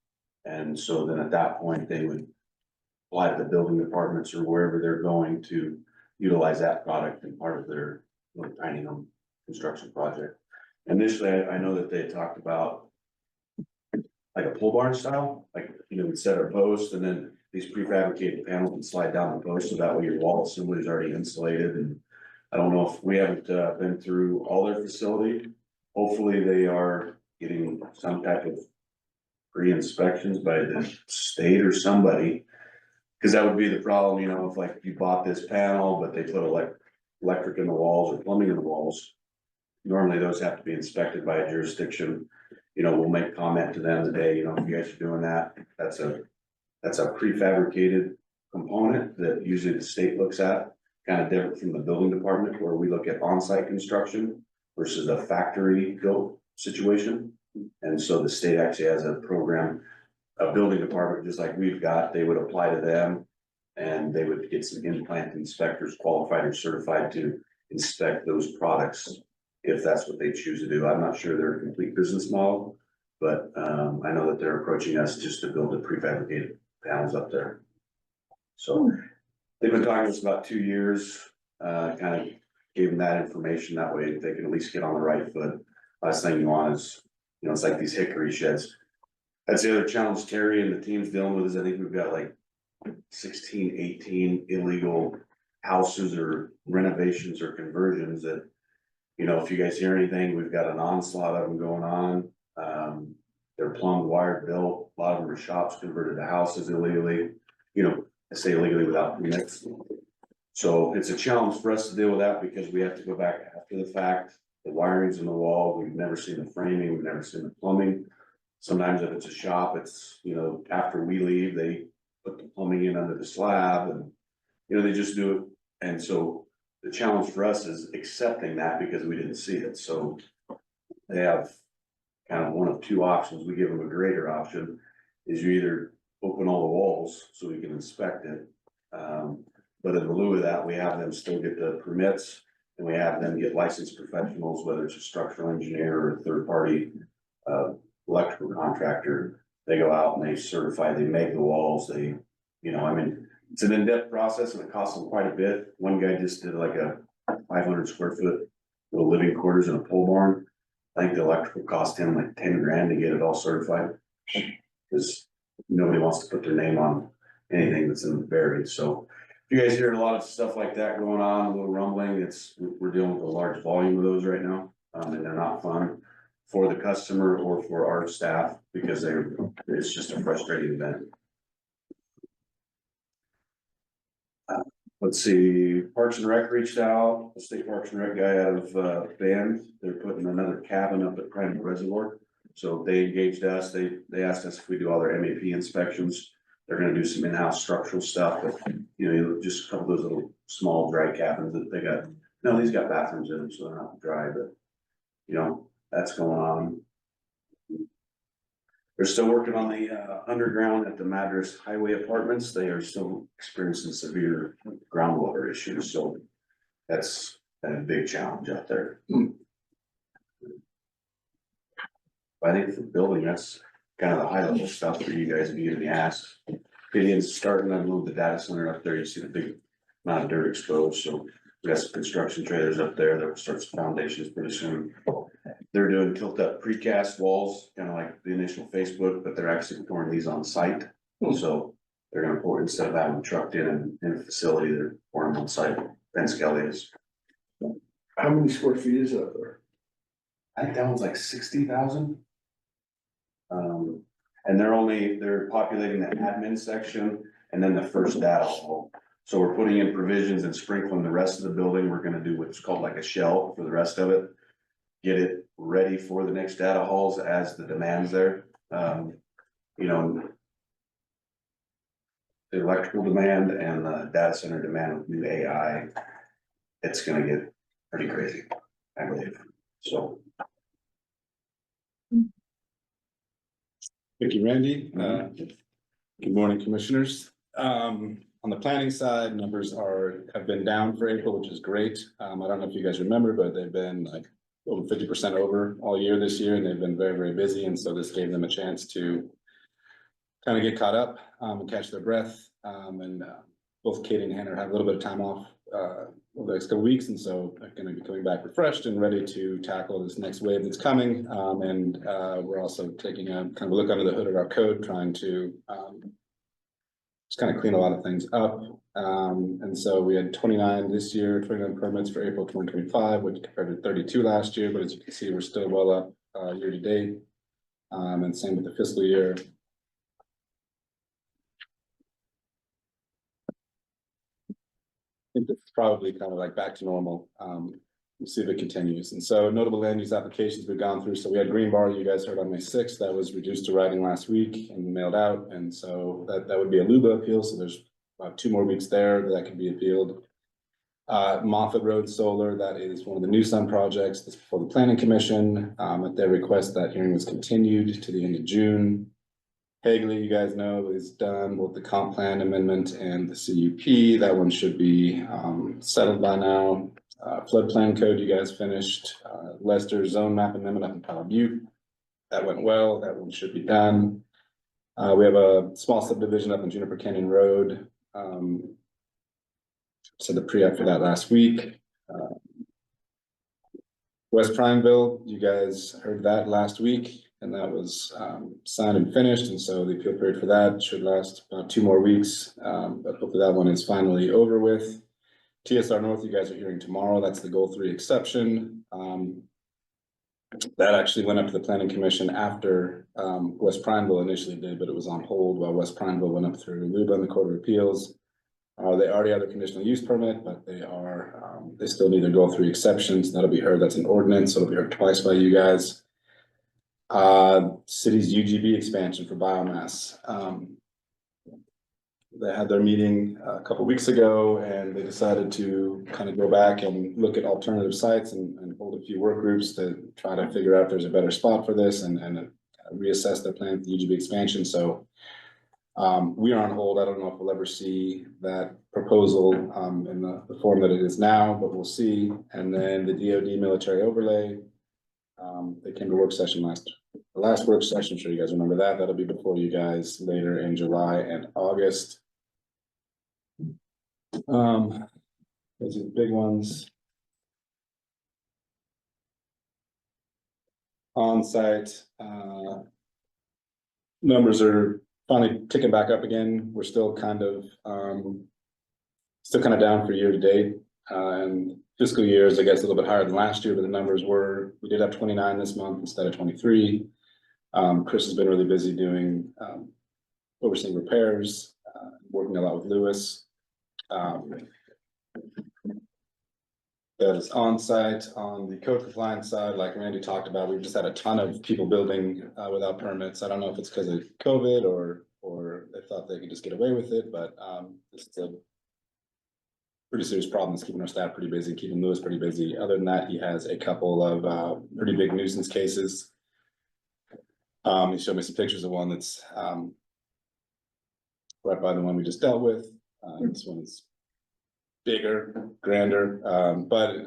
And so then at that point, they would apply to the building departments or wherever they're going to utilize that product in part of their little tiny home construction project. Initially, I know that they had talked about like a pole barn style, like, you know, we'd set our post and then these prefabricated panels would slide down the post, so that way your wall assembly is already insulated. And I don't know if we haven't been through all their facility. Hopefully they are getting some type of pre-inspections by the state or somebody. Cause that would be the problem, you know, if like you bought this panel, but they put electric in the walls or plumbing in the walls. Normally those have to be inspected by a jurisdiction. You know, we'll make comment to them today, you know, if you guys are doing that, that's a prefabricated component that usually the state looks at, kind of different from the building department, where we look at on-site construction versus a factory built situation. And so the state actually has a program, a building department, just like we've got, they would apply to them. And they would get some in-plant inspectors qualified or certified to inspect those products, if that's what they choose to do. I'm not sure they're a complete business model, but I know that they're approaching us just to build the prefabricated panels up there. So they've been talking to us about 2 years, kind of gave them that information, that way they can at least get on the right foot. Last thing you want is, you know, it's like these hickory sheds. That's the other challenge Terry and the team's dealing with, is I think we've got like 16, 18 illegal houses or renovations or conversions that, you know, if you guys hear anything, we've got an onslaught of them going on. They're plumbed, wired, built, a lot of them are shops converted to houses illegally, you know, I say illegally without permits. So it's a challenge for us to deal with that, because we have to go back after the fact. The wiring's in the wall, we've never seen the framing, we've never seen the plumbing. Sometimes if it's a shop, it's, you know, after we leave, they put the plumbing in under the slab and, you know, they just do it. And so the challenge for us is accepting that, because we didn't see it. So they have kind of one of two options. We give them a greater option, is you either open all the walls so we can inspect it. But in lieu of that, we have them still get the permits, and we have them get licensed professionals, whether it's a structural engineer or a third party electrical contractor. They go out and they certify, they make the walls, they, you know, I mean, it's an in-depth process and it costs them quite a bit. One guy just did like a 500 square foot little living quarters in a pole barn. I think the electrical cost him like 10 grand to get it all certified, because nobody wants to put their name on anything that's in the buried. So if you guys hear a lot of stuff like that going on, a little rumbling, we're dealing with a large volume of those right now. And they're not fun for the customer or for our staff, because it's just a frustrating event. Let's see, Parks and Rec reached out, the state Parks and Rec guy out of Bend, they're putting another cabin up at Private Reservoir. So they engaged us, they asked us if we do all their MAP inspections. They're gonna do some in-house structural stuff, but you know, just a couple of those little small dry cabins that they got. No, these got bathrooms in them, so they're not dry, but you know, that's going on. They're still working on the underground at the Madras Highway Apartments. They are still experiencing severe groundwater issues, so that's been a big challenge out there. I think for building, that's kind of the high level stuff for you guys to be getting the ass. Gideon's starting to move the data center up there. You see the big amount of dirt exposed, so we got some construction trailers up there that will start some foundations pretty soon. They're doing tilt up precast walls, kind of like the initial Facebook, but they're actually pouring these on site. So they're gonna pour, instead of having them trucked in a facility, they're pouring them on site. Ben Skelly is. How many square feet is it up there? I think that one's like 60,000. And they're populating the admin section and then the first data hall. So we're putting in provisions and sprinkling the rest of the building. We're gonna do what's called like a shell for the rest of it. Get it ready for the next data halls as the demand's there. You know, the electrical demand and the data center demand with new AI, it's gonna get pretty crazy, I believe, so. Thank you, Randy. Good morning, commissioners. On the planning side, numbers have been down for April, which is great. I don't know if you guys remember, but they've been like over 50% over all year this year, and they've been very, very busy. And so this gave them a chance to kind of get caught up and catch their breath. And both Katie and Hannah have a little bit of time off over the next couple weeks, and so they're going to be coming back refreshed and ready to tackle this next wave that's coming. And we're also taking a kind of a look under the hood of our code, trying to just kind of clean a lot of things up. And so we had 29 this year, 29 permits for April 2025, which compared to 32 last year. But as you can see, we're still well up year to date. And same with the fiscal year. I think it's probably kind of like back to normal. We'll see if it continues. And so notable land use applications we've gone through. So we had Green Bar, you guys heard on May 6th, that was reduced to writing last week and mailed out. And so that would be a LUBA appeal. So there's about 2 more weeks there that can be appealed. Moffett Road Solar, that is one of the new Sun projects that's before the planning commission. At their request, that hearing was continued to the end of June. Hagley, you guys know, is done with the comp plan amendment and the CUP. That one should be settled by now. Floodplain code, you guys finished. Lester zone map amendment up in Powell Butte. That went well. That one should be done. We have a small subdivision up in Juniper Canyon Road. So the pre-app for that last week. West Prineville, you guys heard that last week, and that was signed and finished, and so the appeal period for that should last about 2 more weeks. But hopefully that one is finally over with. TSR North, you guys are hearing tomorrow. That's the goal 3 exception. That actually went up to the planning commission after West Prineville initially did, but it was on hold while West Prineville went up through Luba and the Court of Appeals. They already have their conditional use permit, but they still need their goal 3 exceptions. That'll be heard. That's an ordinance. So it'll be heard twice by you guys. City's UGB expansion for biomass. They had their meeting a couple weeks ago, and they decided to kind of go back and look at alternative sites and hold a few work groups to try to figure out if there's a better spot for this and reassess their plan for the UGB expansion. So we are on hold. I don't know if we'll ever see that proposal in the form that it is now, but we'll see. And then the DoD military overlay. They came to work session the last work session. I'm sure you guys remember that. That'll be before you guys later in July and August. Those are the big ones. On-site numbers are finally ticking back up again. We're still kind of down for year to date. And fiscal years, I guess, a little bit higher than last year, but the numbers we did have 29 this month instead of 23. Chris has been really busy doing overseeing repairs, working a lot with Lewis. That is on site. On the code compliance side, like Randy talked about, we've just had a ton of people building without permits. I don't know if it's because of COVID or they thought they could just get away with it, but this is a pretty serious problem. It's keeping our staff pretty busy, keeping Lewis pretty busy. Other than that, he has a couple of pretty big nuisance cases. He showed me some pictures of one that's right by the one we just dealt with. This one's bigger, grander, but I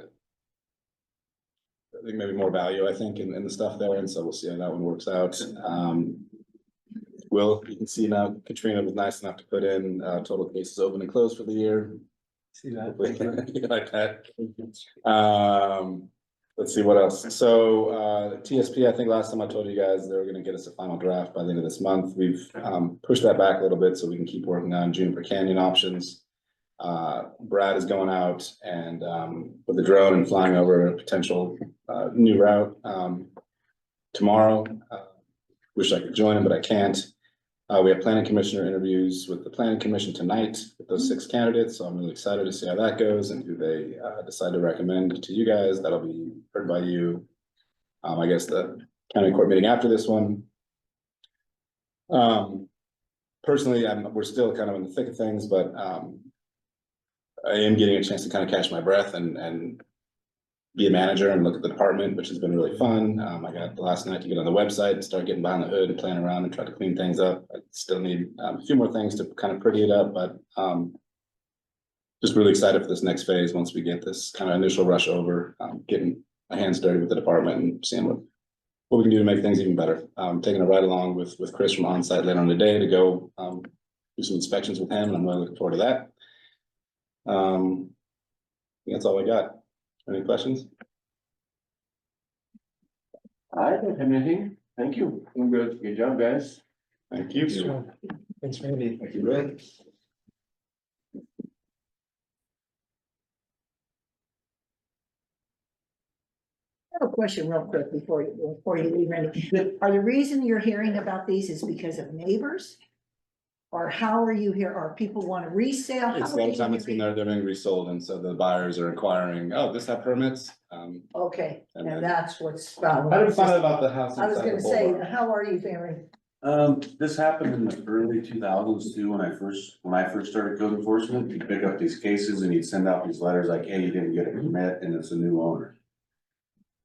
think maybe more value, I think, in the stuff there, and so we'll see how that one works out. Will, you can see now Katrina was nice enough to put in total cases open and closed for the year. See that? Like that. Let's see what else. So TSP, I think last time I told you guys they were going to get us a final draft by the end of this month. We've pushed that back a little bit so we can keep working on Juniper Canyon options. Brad is going out and with the drone and flying over a potential new route tomorrow. Wish I could join him, but I can't. We have planning commissioner interviews with the planning commission tonight with those 6 candidates. So I'm really excited to see how that goes and who they decide to recommend to you guys. That'll be heard by you. I guess the county court meeting after this one. Personally, we're still kind of in the thick of things, but I am getting a chance to kind of catch my breath and be a manager and look at the department, which has been really fun. I got the last night to get on the website and start getting behind the hood and playing around and try to clean things up. I still need a few more things to kind of pretty it up, but just really excited for this next phase once we get this kind of initial rush over, getting my hands dirty with the department and seeing what we can do to make things even better. Taking a ride along with Chris from on-site later on today to go do some inspections with him, and I'm really looking forward to that. I think that's all I got. Any questions? I don't have anything. Thank you. I'm good. Good job, guys. Thank you. Thanks, Randy. Thank you, Ray. I have a question real quick before you leave, Randy. Are the reason you're hearing about these is because of neighbors? Or how are you here? Or people want to resell? It's a long time it's been there, they're being resold, and so the buyers are inquiring, oh, this have permits? Okay, And and then- that's what's. I didn't find out about the house. I was inside gonna the say, boulevard. how are you faring? This happened in the early 2000s too, when I first started code enforcement, you'd pick up these cases and you'd send out these letters like, hey, you didn't get a permit and it's a new owner.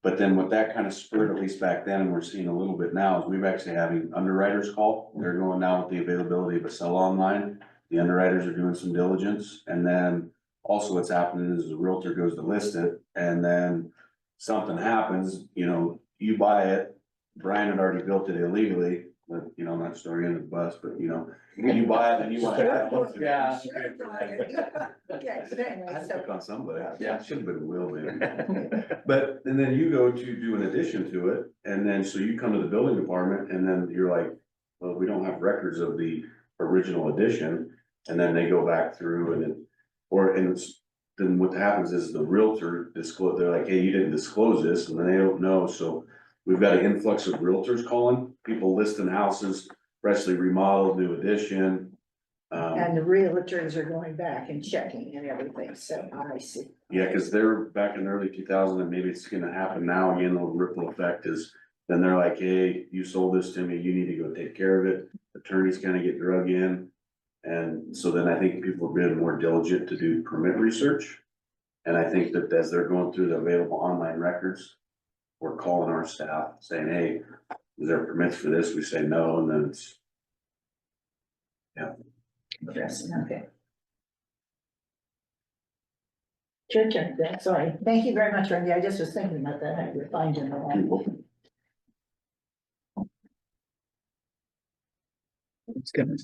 But then what that kind of spurred, at least back then, and we're seeing a little bit now, is we've actually having underwriters call. They're going now with the availability of a sell online. The underwriters are doing some diligence, and then also what's happening is the realtor goes to list it, and then something happens, you know, you buy it. Brian had already built it illegally, but you know, not story in the bus, but you know, you buy it and you want to. Yeah. I had to pick on somebody. Yeah, it should have been Will, maybe. But, and then you go to do an addition to it, and then, so you come to the building department, and then you're like, well, we don't have records of the original addition. And then they go back through and then, then what happens is the realtor disclose, they're like, hey, you didn't disclose this, and then they don't know, so. We've got an influx of realtors calling, people listing houses, freshly remodeled, new addition. And the realtors are going back and checking and everything, so I see. Yeah, cause they're back in early 2000, and maybe it's gonna happen now again, the ripple effect is, then they're like, hey, you sold this to me, you need to go take care of it. Attorneys kind of get drug in. And so then I think people are being more diligent to do permit research. And I think that as they're going through the available online records, we're calling our staff saying, hey, is there permits for this? We say no, and then it's. Yeah. Okay. Your turn, Dan. Sorry. Thank you very much, Randy. I just was thinking about that. I would find you in the line. It's gonna.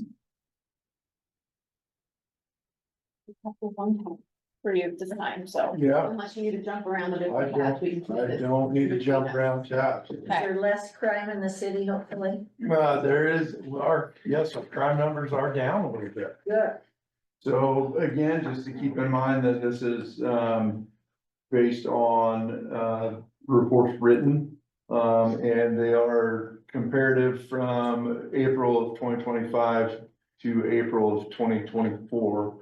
One time for you this time, so. Yeah. Unless you need to jump around the I different tabs, we can. keep I it don't need to jump between us. around tabs. Is there less crime in the city, hopefully? There is, yes, our crime numbers are down a little bit. Good. So again, just to keep in mind that this is, based on, reports written. And they are comparative from April of 2025 to April of 2024.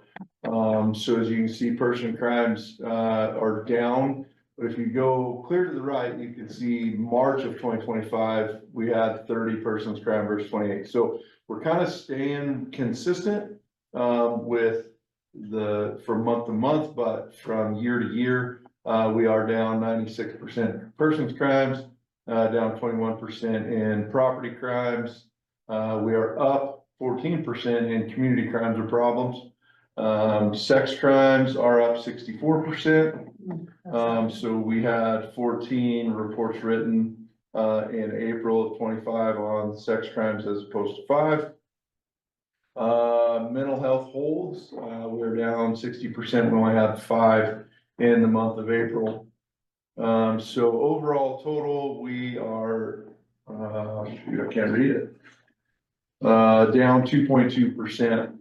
So as you can see, person crimes, are down. But if you go clear to the right, you can see March of 2025, we had 30 persons crime versus 28. So we're kind of staying consistent, with from month to month, but from year to year, we are down 96% persons crimes, down 21% in property crimes. We are up 14% in community crimes or problems. Sex crimes are up 64%. So we had 14 reports written, in April of 25 on sex crimes as opposed to 5. Mental health holds, we're down 60%. We only had 5 in the month of April. So overall total, we are, shoot, I can't read it. Down 2.2%,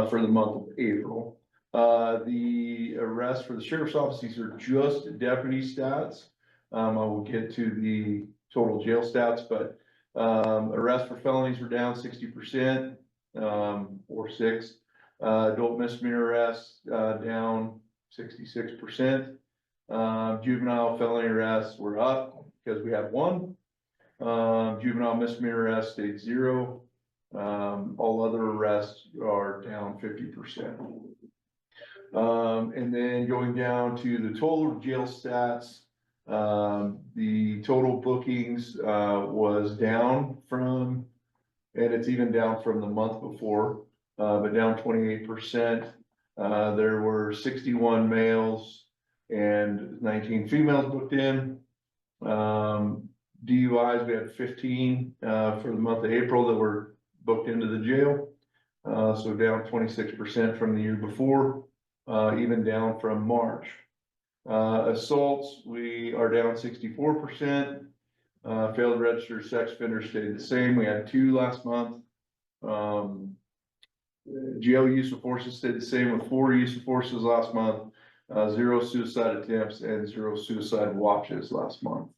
for the month of April. The arrest for the sheriff's office, these are just deputy stats. I will get to the total jail stats, but, arrest for felonies were down 60%, or 6. Adult misdemeanor arrests, down 66%. Juvenile felony arrests were up because we had 1. Juvenile misdemeanor arrests stayed 0. All other arrests are down 50%. And then going down to the total jail stats, the total bookings, was down from, and it's even down from the month before, but down 28%. There were 61 males and 19 females booked in. DUIs, we had 15, for the month of April that were booked into the jail. So down 26% from the year before, even down from March. Assaults, we are down 64%. Failed registered sex offenders stayed the same. We had 2 last month. Jail use of forces stayed the same with 4 use of forces last month. 0 suicide attempts and 0 suicide watches last month.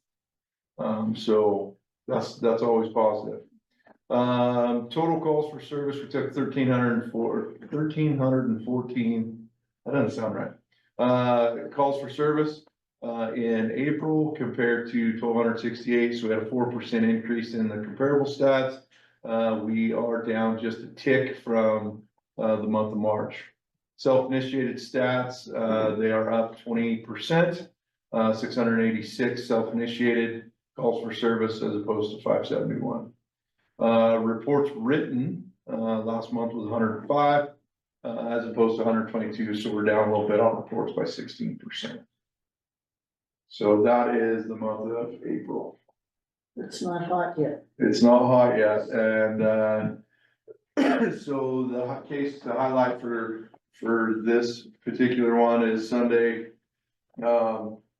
So that's always positive. Total calls for service, we took 1,314, that doesn't sound right. Calls for service, in April compared to 1,268, so we had a 4% increase in the comparable stats. We are down just a tick from, the month of March. Self-initiated stats, they are up 20%, 686 self-initiated calls for service as opposed to 571. Reports written, last month was 105, as opposed to 122, so we're down a little bit on reports by 16%. So that is the month of April. It's not hot yet. It's not hot yet, and, so the highlight for this particular one is Sunday.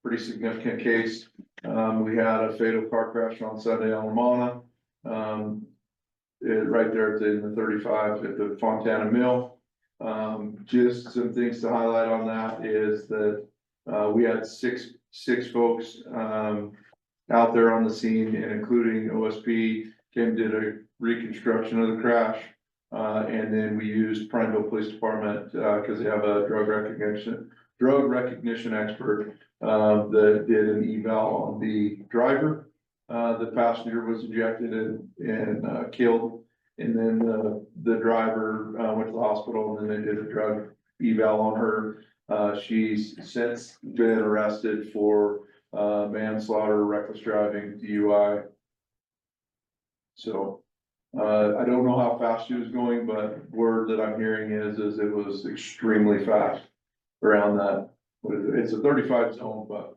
Pretty significant case. We had a fatal car crash on Sunday on Lamana. Right there in the 35 at the Fontana Mill. Just some things to highlight on that is that, we had six folks, out there on the scene, and including OSP, came did a reconstruction of the crash. And then we used Prineville Police Department, cause they have a drug recognition expert, that did an eval on the driver. The passenger was ejected and killed. And then the driver, went to the hospital, and then they did a drug eval on her. She's since been arrested for, manslaughter, reckless driving, DUI. So, I don't know how fast she was going, but word that I'm hearing is it was extremely fast around that. It's a 35 zone, but,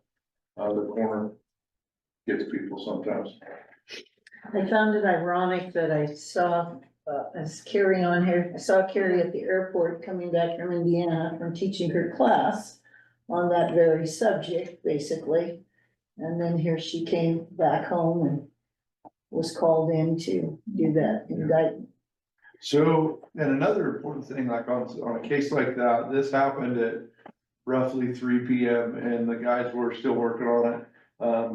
the corner gets people sometimes. I found it ironic that I saw, as Carrie on here, I saw Carrie at the airport coming back from Indiana from teaching her class on that very subject, basically. And then here she came back home and was called in to do that indictment. So, and another important thing, like on a case like that, this happened at roughly 3 PM, and the guys were still working on it.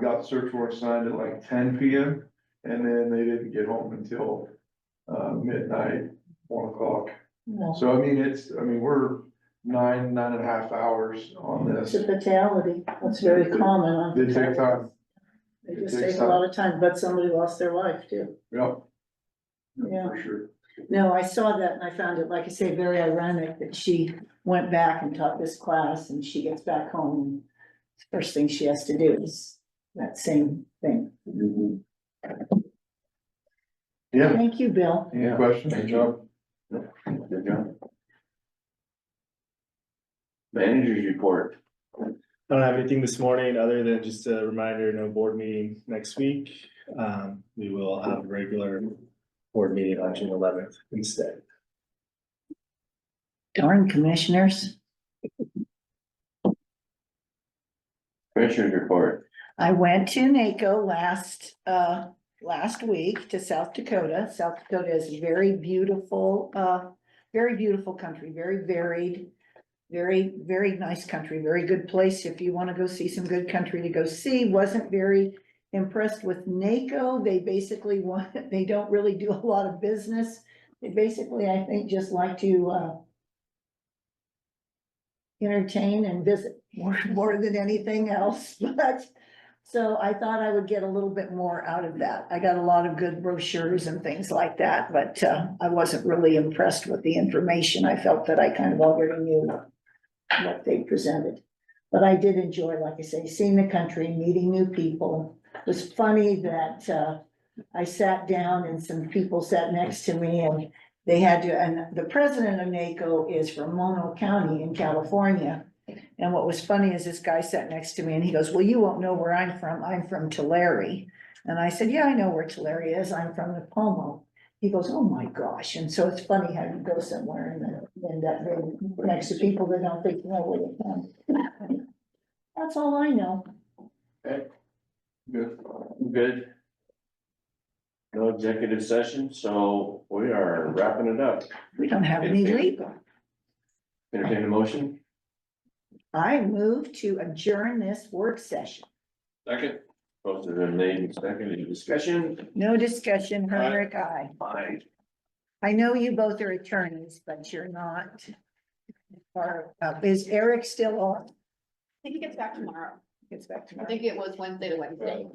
Got the search warrant signed at like 10 PM, and then they didn't get home until, midnight, 1 o'clock. No, So I mean, we're 9.5 hours on it's this. a fatality. That's very common. on It takes time. They It just takes take a lot of time, but somebody lost their life too. Yep. Yeah. For sure. No, I saw that and I found it, like I say, very ironic that she went back and taught this class and she gets back home. And first thing she has to do is that same thing. Yeah, Thank you, Bill. any questions? Thank Good you. job. Good job. Managers report. I don't have anything this morning, other than just a reminder, no board meeting next week. We will have a regular board meeting on June 11th instead. Darn commissioners. Commissioners report. I went to NACO last week to South Dakota. South Dakota is a very beautiful country, very varied. Very, very nice country, very good place if you want to go see some good country to go see. Wasn't very impressed with NACO. They basically they don't really do a lot of business. They basically, I think, just like to entertain and visit more than anything else, but so I thought I would get a little bit more out of that. I got a lot of good brochures and things like that, but I wasn't really impressed with the information. I felt that I kind of already knew what they presented. But I did enjoy, like I say, seeing the country, meeting new people. It was funny that I sat down and some people sat next to me and they had to, and the president of NACO is from Mono County in California. And what was funny is this guy sat next to me and he goes, well, you won't know where I'm from. I'm from Tulare. And I said, yeah, I know where Tulare is. I'm from Napomo. He goes, oh my gosh. And so it's funny how you go somewhere and then end up being next to people that don't think you know where you're from. That's all I know. Okay, Good. good. No executive session, so we are wrapping it up. We don't have any legal. Entertain a motion. I move to adjourn this work session. Second. Posted and made and seconded. Discussion. No discussion, Heinrich, aye. Aye. I know you both are attorneys, but you're not. Or, is Eric still on? I think he gets back tomorrow. Gets back I tomorrow. think it was Wednesday to Wednesday.